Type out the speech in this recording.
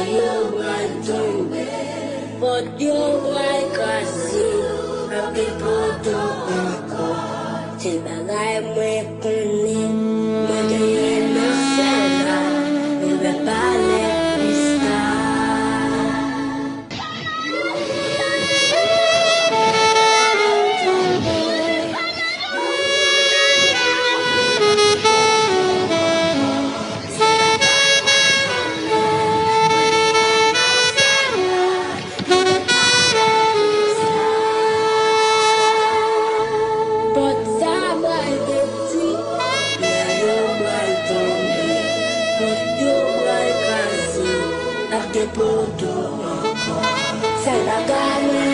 you want to be, but you like I see, and people don't go. Till the guy make me, but you no sell, we be ballet star. People do not call. Say that God